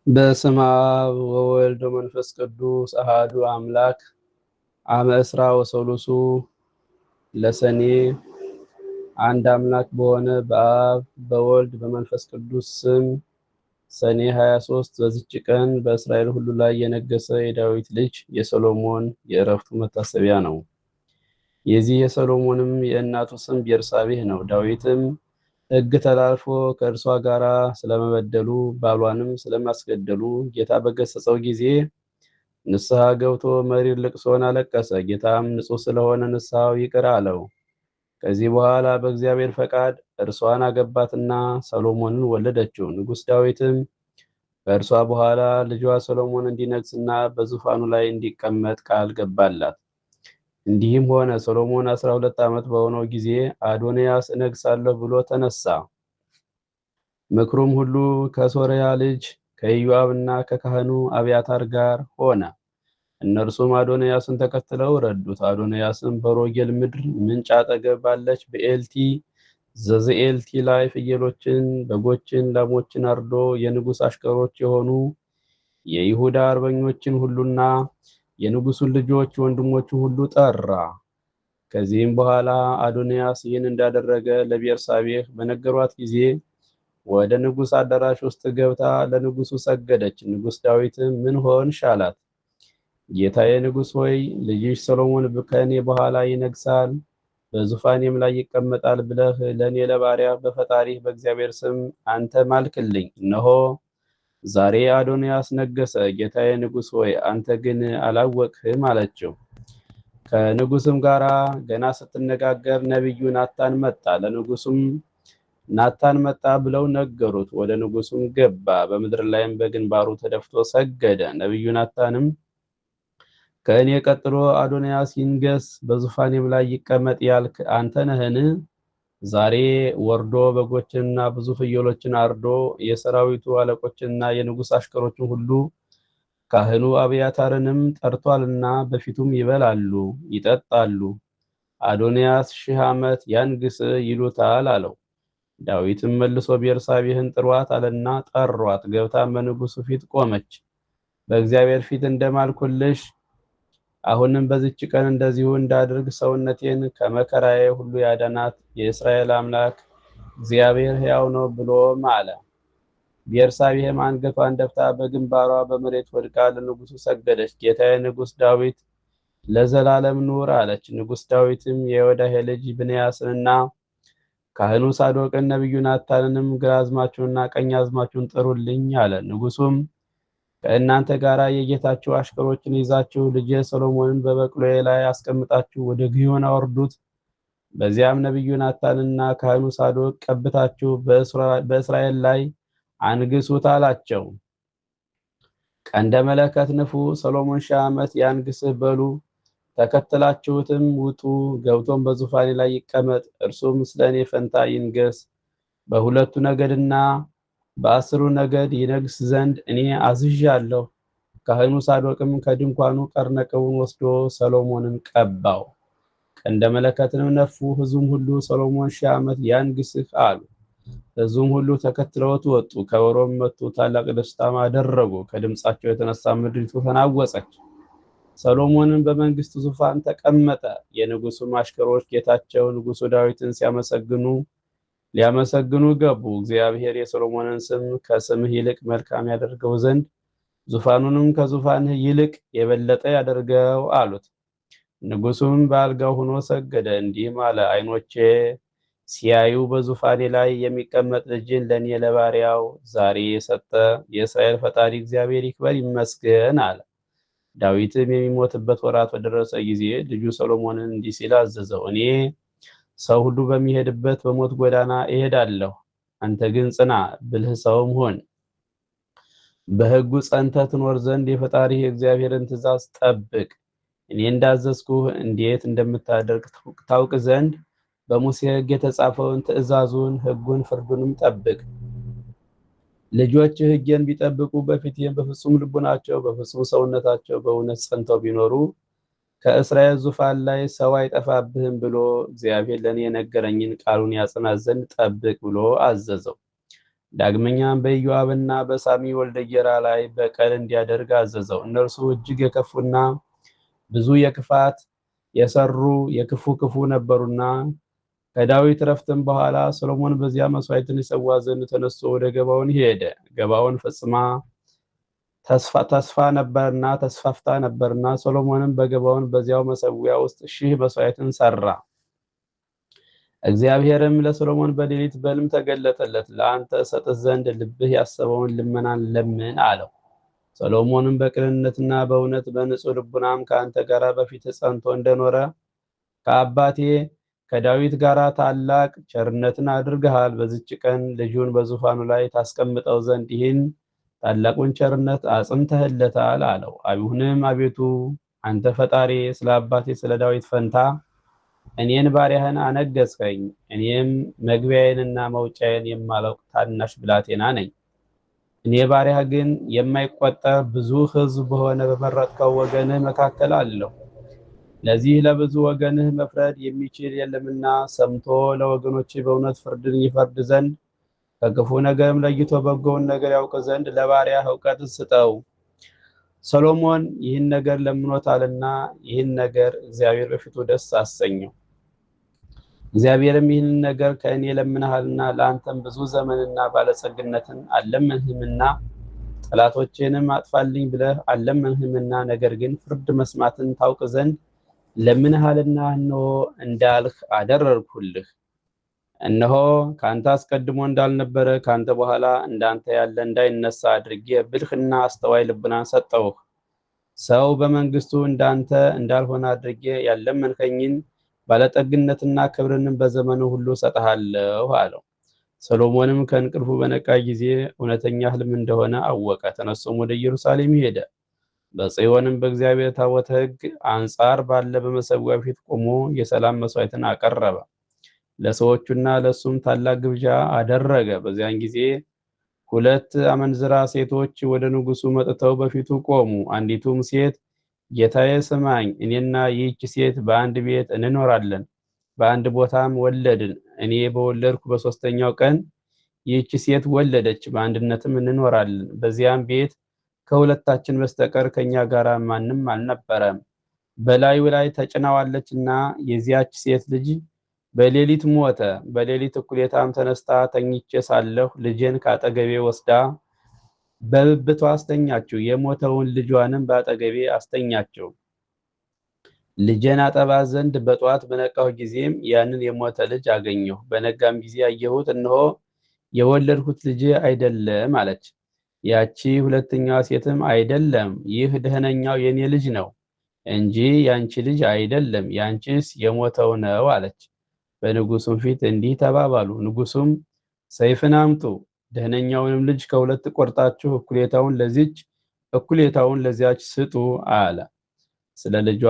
በስመ አብ ወወልድ ወመንፈስ ቅዱስ አሐዱ አምላክ አመ ዕስራ ወሠሉሱ ለሰኔ አንድ አምላክ በሆነ በአብ በወልድ በመንፈስ ቅዱስ ስም ሰኔ 23 በዚች ቀን በእስራኤል ሁሉ ላይ የነገሰ የዳዊት ልጅ የሰሎሞን የዕረፍቱ መታሰቢያ ነው። የዚህ የሰሎሞንም የእናቱ ስም ቤርሳቤህ ነው። ዳዊትም ሕግ ተላልፎ ከእርሷ ጋር ስለመበደሉ ባሏንም ስለማስገደሉ ጌታ በገሰጸው ጊዜ ንስሐ ገብቶ መሪር ልቅሶን አለቀሰ። ጌታም ንጹሕ ስለሆነ ንስሐው ይቅር አለው። ከዚህ በኋላ በእግዚአብሔር ፈቃድ እርሷን አገባትና ሰሎሞንን ወለደችው። ንጉሥ ዳዊትም ከእርሷ በኋላ ልጇ ሰሎሞን እንዲነግስና በዙፋኑ ላይ እንዲቀመጥ ቃል ገባላት። እንዲህም ሆነ። ሰሎሞን 12 ዓመት በሆነው ጊዜ አዶንያስ እነግሳለሁ ብሎ ተነሳ። ምክሩም ሁሉ ከሶርያ ልጅ ከኢዮአብና ከካህኑ አብያታር ጋር ሆነ። እነርሱም አዶንያስን ተከትለው ረዱት። አዶንያስም በሮጌል ምድር ምንጭ አጠገብ ባለች በኤልቲ ዘዝኤልቲ ላይ ፍየሎችን፣ በጎችን፣ ላሞችን አርዶ የንጉሥ አሽከሮች የሆኑ የይሁዳ አርበኞችን ሁሉና የንጉሱን ልጆች ወንድሞቹን ሁሉ ጠራ። ከዚህም በኋላ አዶንያስ ይህን እንዳደረገ ለቤርሳቤህ በነገሯት ጊዜ ወደ ንጉሥ አዳራሽ ውስጥ ገብታ ለንጉሱ ሰገደች። ንጉሥ ዳዊትም ምን ሆንሽ አላት። ጌታዬ ንጉሥ ሆይ ልጅሽ ሰሎሞን ከእኔ በኋላ ይነግሳል፣ በዙፋኔም ላይ ይቀመጣል ብለህ ለእኔ ለባሪያ በፈጣሪህ በእግዚአብሔር ስም አንተ ማልክልኝ። እነሆ ዛሬ አዶንያስ ነገሰ። ጌታዬ ንጉሥ ሆይ አንተ ግን አላወቅህም አለችው። ከንጉስም ጋር ገና ስትነጋገር ነቢዩ ናታን መጣ። ለንጉሱም ናታን መጣ ብለው ነገሩት። ወደ ንጉሱም ገባ። በምድር ላይም በግንባሩ ተደፍቶ ሰገደ። ነቢዩ ናታንም ከእኔ ቀጥሎ አዶንያስ ይንገስ፣ በዙፋኔም ላይ ይቀመጥ ያልክ አንተ ነህን? ዛሬ ወርዶ በጎችንና ብዙ ፍየሎችን አርዶ የሰራዊቱ አለቆችንና የንጉሥ አሽከሮችን ሁሉ ካህኑ አብያታርንም ጠርቷልና በፊቱም ይበላሉ ይጠጣሉ። አዶንያስ 1000 ዓመት ያንግስ ይሉታል አለው። ዳዊትም መልሶ ቤርሳቤህን ጥሯት አለና ጠሯት። ገብታም በንጉሱ ፊት ቆመች። በእግዚአብሔር ፊት እንደማልኩልሽ አሁንም በዚች ቀን እንደዚሁ እንዳድርግ ሰውነቴን ከመከራዬ ሁሉ ያዳናት የእስራኤል አምላክ እግዚአብሔር ሕያው ነው ብሎ ማለ። ቤርሳቤህም አንገቷን ደፍታ በግንባሯ በመሬት ወድቃ ለንጉሱ ሰገደች። ጌታዬ ንጉሥ ዳዊት ለዘላለም ኑር አለች። ንጉሥ ዳዊትም የዮዳሄ ልጅ ብንያስንና ካህኑ ሳዶቅን ነቢዩ ናታንንም ግራዝማችሁንና ቀኛዝማችሁን ጥሩልኝ አለ። ንጉሱም ከእናንተ ጋር የጌታችሁ አሽከሮችን ይዛችሁ ልጄ ሰሎሞንን በበቅሎዬ ላይ አስቀምጣችሁ ወደ ግዮን አወርዱት። በዚያም ነቢዩ ናታንና ካህኑ ሳዶቅ ቀብታችሁ በእስራኤል ላይ አንግሱት አላቸው። ቀንደ መለከት ንፉ፣ ሰሎሞን 1000 ዓመት ያንግስህ በሉ። ተከትላችሁትም ውጡ፣ ገብቶም በዙፋኔ ላይ ይቀመጥ፣ እርሱም ስለ እኔ ፈንታ ይንገስ። በሁለቱ ነገድና በ10ሩ ነገድ ይነግስ ዘንድ እኔ አዝዣለሁ። ካህኑ ሳዶቅም ከድንኳኑ ቀርነቅቡን ወስዶ ሰሎሞንን ቀባው። ቀንደ መለከትንም ነፉ። ሕዝቡም ሁሉ ሰሎሞን 1000 ዓመት ያንግስህ አሉ። ሕዝቡም ሁሉ ተከትለውት ወጡ። ከበሮም መቱ፣ ታላቅ ደስታም አደረጉ። ከድምፃቸው የተነሳ ምድሪቱ ተናወጸች። ሰሎሞንን በመንግስቱ ዙፋን ተቀመጠ። የንጉሱም አሽከሮች ጌታቸው ንጉሱ ዳዊትን ሊያመሰግኑ ገቡ። እግዚአብሔር የሰሎሞንን ስም ከስምህ ይልቅ መልካም ያደርገው ዘንድ ዙፋኑንም ከዙፋንህ ይልቅ የበለጠ ያደርገው አሉት። ንጉሱም በአልጋው ሆኖ ሰገደ፣ እንዲህም አለ። ዓይኖቼ ሲያዩ በዙፋኔ ላይ የሚቀመጥ ልጅን ለእኔ ለባሪያው ዛሬ የሰጠ የእስራኤል ፈጣሪ እግዚአብሔር ይክበር ይመስገን አለ። ዳዊትም የሚሞትበት ወራት በደረሰ ጊዜ ልጁ ሰሎሞንን እንዲህ ሲል አዘዘው። እኔ ሰው ሁሉ በሚሄድበት በሞት ጎዳና እሄዳለሁ፣ አንተ ግን ጽና፣ ብልህ ሰውም ሁን። በሕጉ ጸንተህ ትኖር ዘንድ የፈጣሪህ የእግዚአብሔርን ትእዛዝ ጠብቅ። እኔ እንዳዘዝኩህ እንዴት እንደምታደርግ ታውቅ ዘንድ በሙሴ ሕግ የተጻፈውን ትእዛዙን፣ ሕጉን፣ ፍርዱንም ጠብቅ። ልጆች ሕጌን ቢጠብቁ በፊቴም በፍጹም ልቡናቸው በፍጹም ሰውነታቸው በእውነት ጸንተው ቢኖሩ ከእስራኤል ዙፋን ላይ ሰው አይጠፋብህም ብሎ እግዚአብሔር ለእኔ የነገረኝን ቃሉን ያጽናት ዘንድ ጠብቅ ብሎ አዘዘው። ዳግመኛም በኢዮአብና በሳሚ ወልደ ጌራ ላይ በቀል እንዲያደርግ አዘዘው። እነርሱ እጅግ የከፉና ብዙ የክፋት የሰሩ የክፉ ነበሩና። ከዳዊት ረፍትም በኋላ ሰሎሞን በዚያ መስዋዕትን ይሰዋ ዘንድ ተነስቶ ወደ ገባውን ሄደ። ገባውን ፈጽማ ተስፋፍታ ነበርና ሰሎሞንም በገባውን በዚያው መሰዊያ ውስጥ 1000 መስዋዕትን ሰራ። እግዚአብሔርም ለሰሎሞን በሌሊት በሕልም ተገለጠለት። ለአንተ ሰጥህ ዘንድ ልብህ ያሰበውን ልመናን ለምን አለው። ሰሎሞንም በቅንነትና በእውነት በንጹሕ ልቡናም ከአንተ ጋር በፊት ጸንቶ እንደኖረ ከአባቴ ከዳዊት ጋር ታላቅ ቸርነትን አድርገሃል። በዚች ቀን ልጁን በዙፋኑ ላይ ታስቀምጠው ዘንድ ይህን ታላቁን ቸርነት አጽንተህለታል አለው። አሁንም አቤቱ አንተ ፈጣሪ ስለ አባቴ ስለ ዳዊት ፈንታ እኔን ባሪያህን አነገሥከኝ። እኔም መግቢያዬንና መውጫዬን የማላውቅ ታናሽ ብላቴና ነኝ። እኔ ባሪያህ ግን የማይቆጠር ብዙ ሕዝብ በሆነ በመረጥከው ወገንህ መካከል አለሁ። ለዚህ ለብዙ ወገንህ መፍረድ የሚችል የለምና ሰምቶ ለወገኖች በእውነት ፍርድን ይፈርድ ዘንድ ከክፉ ነገርም ለይቶ በጎውን ነገር ያውቅ ዘንድ ለባሪያህ እውቀትን ስጠው። ሰሎሞን ይህን ነገር ለምኖታልና ይህን ነገር እግዚአብሔር በፊቱ ደስ አሰኘው። እግዚአብሔርም ይህን ነገር ከእኔ ለምነሃልና ለአንተም ብዙ ዘመንና ባለጸግነትን አልለመንህምና ጠላቶቼንም አጥፋልኝ ብለህ አልለመንህምና ነገር ግን ፍርድ መስማትን ታውቅ ዘንድ ለምንሃልና እነሆ እንዳልህ አደረግሁልህ። እነሆ ካንተ አስቀድሞ እንዳልነበረ ካንተ በኋላ እንዳንተ ያለ እንዳይነሳ አድርጌ ብልህና አስተዋይ ልቡናን ሰጠሁህ። ሰው በመንግስቱ እንዳንተ እንዳልሆነ አድርጌ ያለመንከኝን ባለጠግነትና ክብርንም በዘመኑ ሁሉ ሰጥሃለሁ አለው። ሰሎሞንም ከእንቅልፉ በነቃ ጊዜ እውነተኛ ህልም እንደሆነ አወቀ። ተነስቶም ወደ ኢየሩሳሌም ሄደ። በጽዮንም በእግዚአብሔር ታቦተ ሕግ አንጻር ባለ በመሰዊያው ፊት ቆሞ የሰላም መስዋዕትን አቀረበ። ለሰዎቹና ለሱም ታላቅ ግብዣ አደረገ። በዚያን ጊዜ 2 አመንዝራ ሴቶች ወደ ንጉሱ መጥተው በፊቱ ቆሙ። አንዲቱም ሴት ጌታዬ ስማኝ፣ እኔና ይህች ሴት በአንድ ቤት እንኖራለን፣ በአንድ ቦታም ወለድን። እኔ በወለድኩ በሶስተኛው ቀን ይህች ሴት ወለደች፣ በአንድነትም እንኖራለን። በዚያም ቤት ከሁለታችን በስተቀር ከኛ ጋር ማንም አልነበረም። በላዩ ላይ ተጭናዋለችና የዚያች ሴት ልጅ በሌሊት ሞተ። በሌሊት እኩሌታም ተነስታ ተኝቼ ሳለሁ ልጄን ካጠገቤ ወስዳ በብብቷ አስተኛችው። የሞተውን ልጇንም በአጠገቤ አስተኛችው። ልጄን አጠባ ዘንድ በጧት በነቃሁ ጊዜም ያንን የሞተ ልጅ አገኘሁ። በነጋም ጊዜ አየሁት፣ እነሆ የወለድሁት ልጄ አይደለም አለች። ያቺ ሁለተኛዋ ሴትም አይደለም፣ ይህ ደህነኛው የኔ ልጅ ነው እንጂ ያንቺ ልጅ አይደለም፣ ያንቺስ የሞተው ነው አለች። በንጉሱም ፊት እንዲህ ተባባሉ። ንጉሱም ሰይፍን አምጡ፣ ደህነኛውንም ልጅ ከሁለት ቆርጣችሁ እኩሌታውን ለዚች እኩሌታውን ለዚያች ስጡ አለ። ስለ ልጇ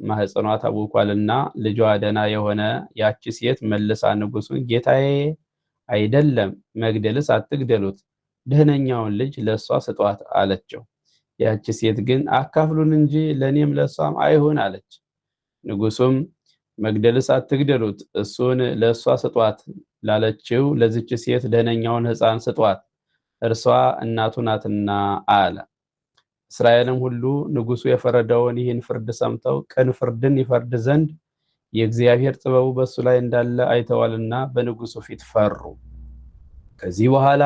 ማህፀኗ ታውቋልና ልጇ ደህና የሆነ ያቺ ሴት መልሳ ንጉሱን ጌታዬ አይደለም፣ መግደልስ አትግደሉት፣ ደህነኛውን ልጅ ለሷ ስጧት አለችው። ያቺ ሴት ግን አካፍሉን እንጂ ለኔም ለሷም አይሁን አለች። ንጉሱም መግደልስ አትግደሉት፣ እሱን ለሷ ስጧት ላለችው ለዚች ሴት ደህነኛውን ሕፃን ስጧት፣ እርሷ እናቱ ናትና አለ። እስራኤልም ሁሉ ንጉሱ የፈረደውን ይህን ፍርድ ሰምተው ቅን ፍርድን ይፈርድ ዘንድ የእግዚአብሔር ጥበቡ በሱ ላይ እንዳለ አይተዋልና በንጉሱ ፊት ፈሩ። ከዚህ በኋላ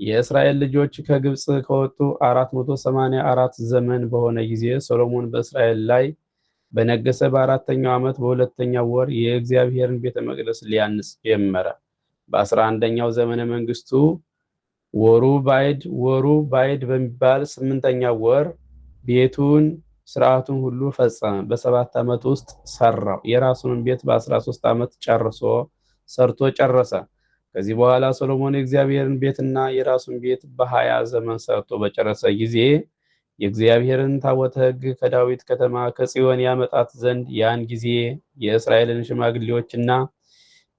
የእስራኤል ልጆች ከግብጽ ከወጡ 484 ዘመን በሆነ ጊዜ ሰሎሞን በእስራኤል ላይ በነገሰ በአራተኛው ዓመት በሁለተኛው ወር የእግዚአብሔርን ቤተ መቅደስ ሊያንጽ ጀመረ። በ11ኛው ዘመነ መንግስቱ ወሩ ባይድ በሚባል 8ኛው ወር ቤቱን ስርዓቱን ሁሉ ፈጸመ። በ7 ዓመት ውስጥ ሰራው። የራሱን ቤት በ13 ዓመት ሰርቶ ጨረሰ። ከዚህ በኋላ ሰሎሞን የእግዚአብሔርን ቤትና የራሱን ቤት በ20 ዘመን ሰርቶ በጨረሰ ጊዜ የእግዚአብሔርን ታቦተ ሕግ ከዳዊት ከተማ ከጽዮን ያመጣት ዘንድ ያን ጊዜ የእስራኤልን ሽማግሌዎችና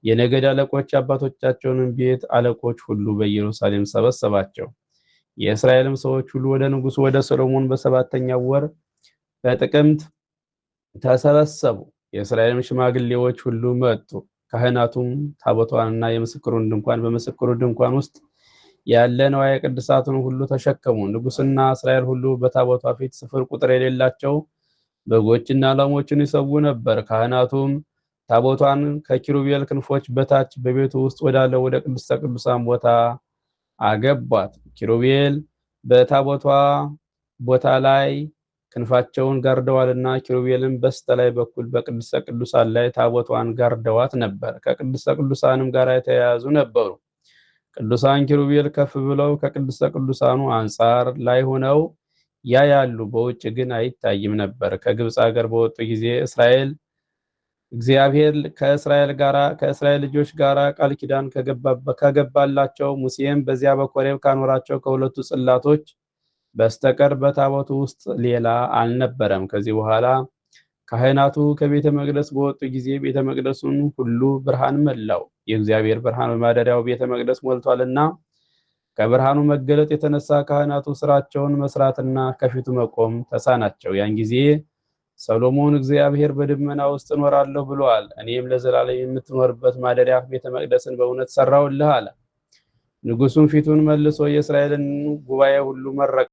የነገድ አለቆች አባቶቻቸውን ቤት አለቆች ሁሉ በኢየሩሳሌም ሰበሰባቸው። የእስራኤልም ሰዎች ሁሉ ወደ ንጉሱ ወደ ሰሎሞን በሰባተኛው ወር በጥቅምት ተሰበሰቡ። የእስራኤልም ሽማግሌዎች ሁሉ መጡ። ካህናቱም ታቦቷንና የምስክሩን ድንኳን በምስክሩ ድንኳን ውስጥ ያለ ንዋየ ቅድሳቱን ሁሉ ተሸከሙ። ንጉሥና እስራኤል ሁሉ በታቦቷ ፊት ስፍር ቁጥር የሌላቸው በጎችና ላሞችን ይሰዉ ነበር። ካህናቱም ታቦቷን ከኪሩቤል ክንፎች በታች በቤቱ ውስጥ ወዳለው ወደ ቅድስተ ቅዱሳን ቦታ አገቧት። ኪሩቤል በታቦቷ ቦታ ላይ ክንፋቸውን ጋርደዋልና ኪሩቤልም በስተላይ በኩል በቅድስተ ቅዱሳን ላይ ታቦቷን ጋርደዋት ነበር። ከቅድስተ ቅዱሳንም ጋር የተያያዙ ነበሩ። ቅዱሳን ኪሩቤል ከፍ ብለው ከቅድስተ ቅዱሳኑ አንጻር ላይ ሆነው ያያሉ፣ በውጭ ግን አይታይም ነበር። ከግብፅ ሀገር በወጡ ጊዜ እግዚአብሔር ከእስራኤል ልጆች ጋራ ቃል ኪዳን ከገባላቸው ሙሴም በዚያ በኮሬብ ካኖራቸው ከሁለቱ ጽላቶች በስተቀር በታቦቱ ውስጥ ሌላ አልነበረም። ከዚህ በኋላ ካህናቱ ከቤተ መቅደስ በወጡ ጊዜ ቤተ መቅደሱን ሁሉ ብርሃን መላው። የእግዚአብሔር ብርሃን በማደሪያው ቤተ መቅደስ ሞልቷልና ከብርሃኑ መገለጥ የተነሳ ካህናቱ ስራቸውን መስራትና ከፊቱ መቆም ተሳናቸው። ያን ጊዜ ሰሎሞን እግዚአብሔር በደመና ውስጥ እኖራለሁ ብሏል፣ እኔም ለዘላለም የምትኖርበት ማደሪያ ቤተ መቅደስን በእውነት ሰራውልህ አለ። ንጉሡም ፊቱን መልሶ የእስራኤልን ጉባኤ ሁሉ መረቀ።